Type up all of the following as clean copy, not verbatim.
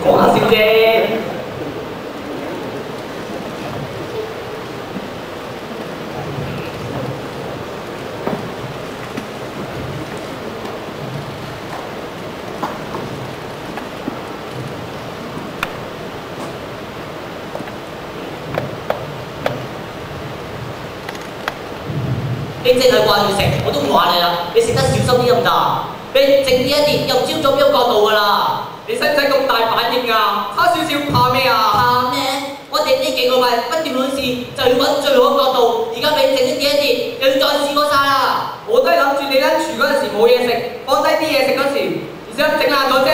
講下笑啫。你淨係掛住食，我都唔話你啦。你食得小心啲得唔得？你靜啲一啲，又唔知做邊個角度㗎啦。你使唔使咁大反應啊？差少少怕咩啊？怕咩？我哋呢幾個禮不斷去試，就要揾最好嘅角度。而家俾你靜一啲一啲，又要再試過晒啦。我都係諗住你喺廚嗰陣時冇嘢食，放低啲嘢食嗰時，唔小心整爛咗啫。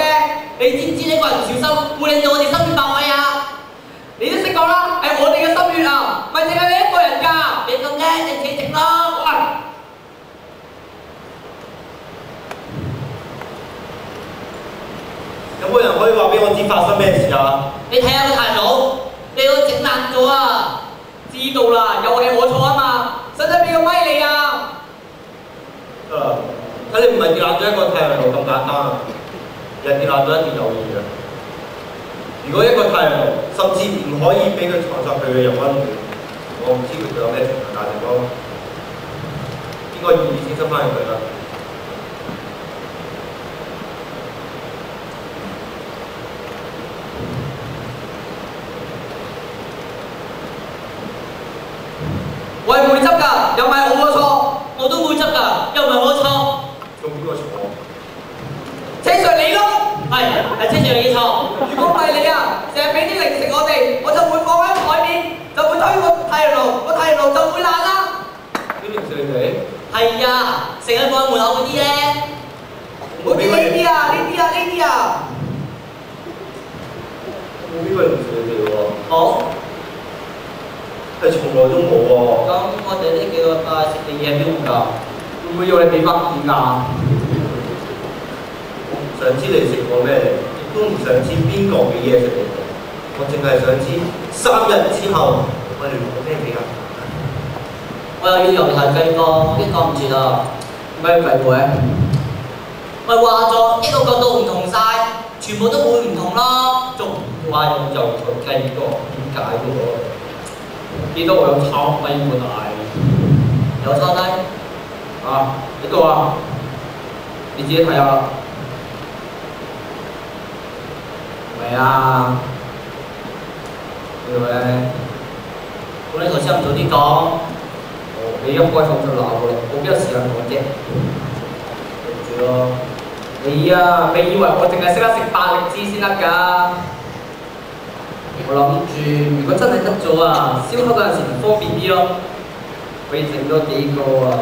你知唔知呢個人唔小心會令到我哋心血爆肺啊？你都識講啦，係我哋嘅心血啊，唔係淨係你一個人㗎。你咁叻，你自己整咯。有冇人可以話俾我知發生咩事啊？你睇下個大佬，你都整爛咗啊！知道啦，又係我錯啊嘛，使唔使俾個咪你啊？得啦，睇你唔係跌爛咗一個太陽爐咁簡單啊，而係跌爛咗一條友誼啊！如果一個太陽爐甚至唔可以俾佢藏實佢嘅入溫暖，我唔知佢仲有咩情感價值咯。應該意義先執翻佢啦。我係會執㗎，又唔係我嘅錯，我都會執㗎，又唔係我錯。仲邊個錯？車 Sir 你咯，係車 Sir 你錯。如果唔係你啊，成日俾啲零食我哋，我就會放喺台面，就會推個太陽爐，個太陽爐就會爛啦。啲零食你哋？係啊，成日放喺門口嗰啲咧，好似呢啲啊，呢啲啊，呢啲啊。冇邊個零食你哋喎？好。係從來都冇喎。咁我哋呢幾個禮拜食嘅嘢邊度㗎？會唔會要你俾翻錢㗎？我唔想知你食過咩嚟，亦都唔想知邊個俾嘢食你哋。我淨係想知3日之後我哋攞咩俾人。我又要油柴雞煲，已經講唔住啦。咩計會？咪話咗一個角度唔同晒，全部都會唔同咯。仲話用油柴雞煲，點解嘅？記得我有抄低喎，但係有抄低啊！呢個啊，你自己睇下啦。係啊，呢個咧，咁你頭先唔早啲講，你一開口就鬧我啦，我邊有時間講啫？對唔住咯，你啊，你以為我淨係識得食百力滋先得㗎？我諗住，如果真係得咗啊，燒烤嗰陣時方便啲咯，可以整多幾個啊，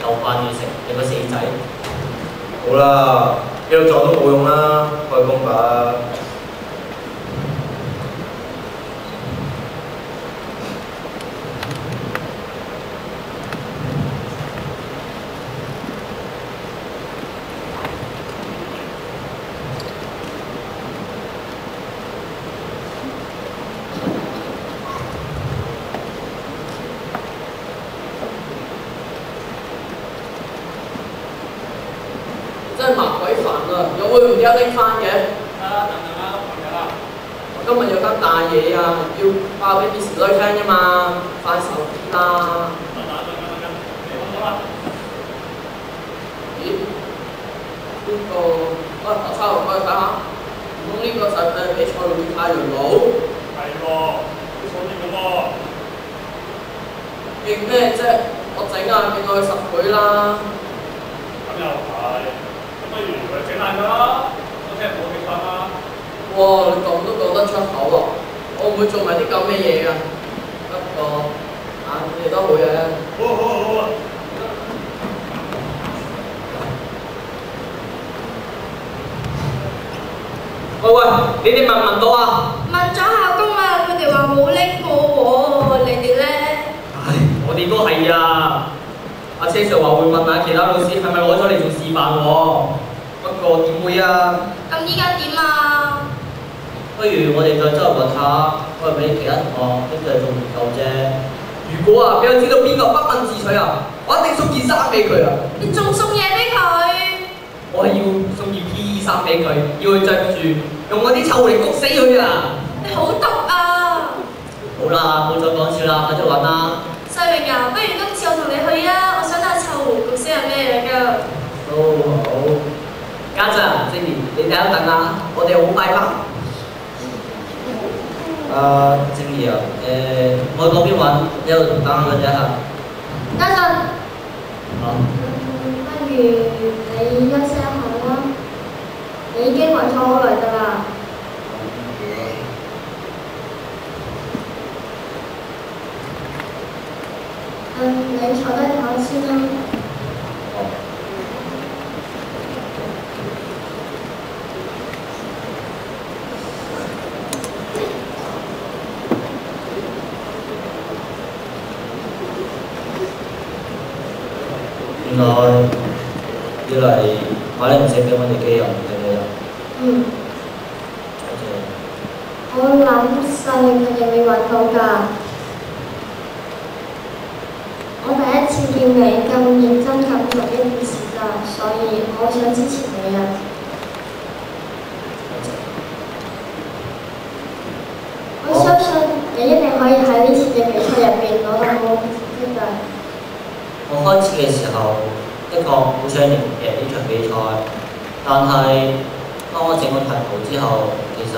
又掛住食，你個死仔！好啦，繼續撞都冇用啦，開工吧。真係麻鬼煩啊！又會唔記得拎翻嘅？得啦，等陣啦，還㗎啦。我今日有單大嘢啊，要話俾啲時女聽啫嘛，快手啲啦！等陣，你揾到啦？咦？呢個我抄落去睇下，唔通呢個就係比賽裏面太陽佬？係喎，好錯啲咁喎。勁咩啫？我整啊，勁過佢10倍啦！咁又係，咁不如佢整爛佢啦，我聽冇幾分啦。哇！你咁都講得出口啊！我唔會做埋啲咁嘅嘢㗎。不過你哋都會嘅。好啊！喂，你哋問唔問到啊？問咗校工啊，佢哋話冇拎過喎，你哋咧？唉，我哋都係啊！阿車 Sir 話會問下其他老師係咪攞咗嚟做示範喎，不過點會啊？咁依家點啊？不如我哋再周圍問下，我哋俾其他同學拎佢嚟做研究啫。如果啊，俾我知道邊個不問自取啊，我一定送件衫俾佢啊！你仲送嘢俾佢？我係要送件 PE 衫俾佢，要佢着住，用我啲臭狐嚟焗死佢啊！你好毒啊！好啦，冇再講笑啦，快啲揾啦。世榮啊，不如今次我同你去啊！我想睇臭狐焗死係咩嚟㗎？好，家陣正兒，你等一等啊，我哋好快翻。正兒啊，我去嗰邊揾，你喺度等下佢哋嚇。家陣，好。不如你休息一下啦。你已經暈咗好耐㗎啦。你坐低唞先啦。原來要嚟買零食俾我哋嘅人嘅你啊！嗯。多謝。我諗世榮佢哋未揾到㗎。我第一次見你咁認真咁做一件事㗎，所以我好想支持你啊！我相信你一定可以喺呢次嘅比賽入邊攞到好成績㗎。我開始嘅時候，的確好想贏呢場比賽，但係當我整個題目之後，其實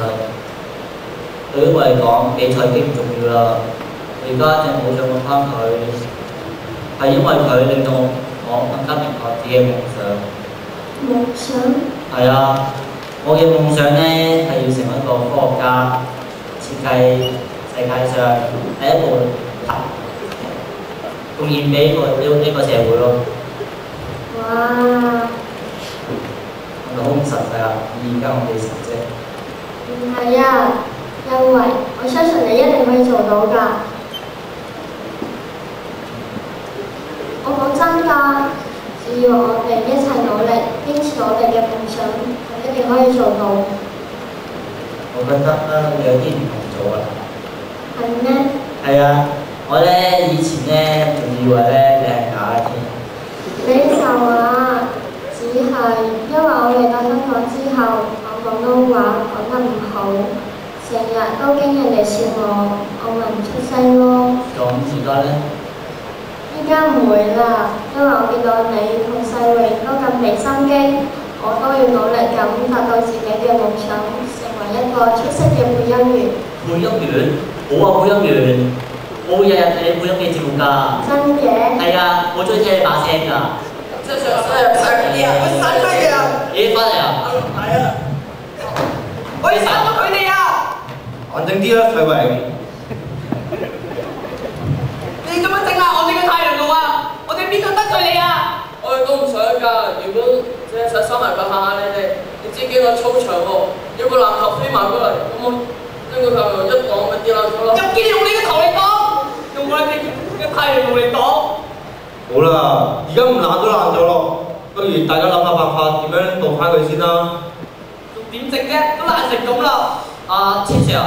對於我嚟講，比賽已經唔重要啦。我而家一直好想揾翻佢，係因為佢令到我更加明白自己嘅夢想。夢想？係啊，我嘅夢想咧係要成為一個科學家，設計世界上第一部貢獻俾呢個社會咯。哇！係咪好唔實際啊？而家我哋成績。唔係啊，因為我相信你一定可以做到㗎。我講真㗎，只要我哋一齊努力，堅持我哋嘅夢想，就一定可以做到。我覺得有啲唔同咗啦。係咩？係啊，我咧以前咧仲以為咧你係假嘅。你就話只係因為我嚟到香港之後，我廣東話講得唔好，成日都驚人哋笑我咪唔出聲咯。咁而家咧？依家唔會啦，因為我見到你同世榮都咁俾心機，我都要努力咁達到自己嘅夢想，成為一個出色嘅配音員。配音員？好啊，配音員，我會日日睇你配音嘅節目㗎。真嘅？係啊，我中意聽你把聲㗎。即係上啲啊！我散出嘅啊！咦，翻嚟啊？係啊！我要散咗佢哋啊！安靜啲啦，世榮。你做乜整下我哋嘅太陽路啊？我哋邊度得罪你啊？我哋都唔想㗎，原本即係想收埋扮下你哋。你知幾個操場喎，有個籃球飛埋過嚟，咁我將個太陽一擋咪跌爛咗咯。又見你用你嘅頭嚟擋，用我哋嘅太陽路嚟擋。好啦，而家唔爛都爛咗咯，不如大家諗下辦法點樣做翻佢先啦。仲點整啫？都爛成咁啦！千 Sir，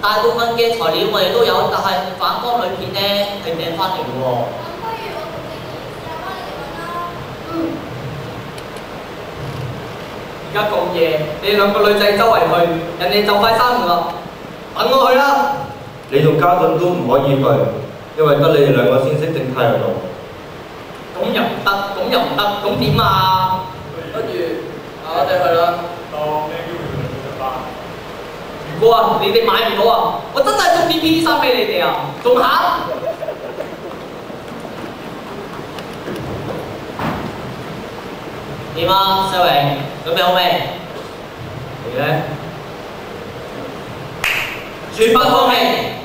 大部分嘅材料我哋都有，但係反光鋁片咧係訂翻嚟嘅喎。咁不如我同你試下幫你哋揾啦。而家咁夜，你哋兩個女仔周圍去，人哋就快閂門啦。等我去啦。你同嘉頓都唔可以去，因為得你哋兩個先識整太陽路。咁又唔得，咁又唔得，咁點啊？不如我哋去啦。當咩機會佢哋出班？如果啊，你哋買唔到啊，我真係送啲 P 衫俾你哋啊，仲下？點啊，世榮，準備好未？嚟咧，絕不放棄。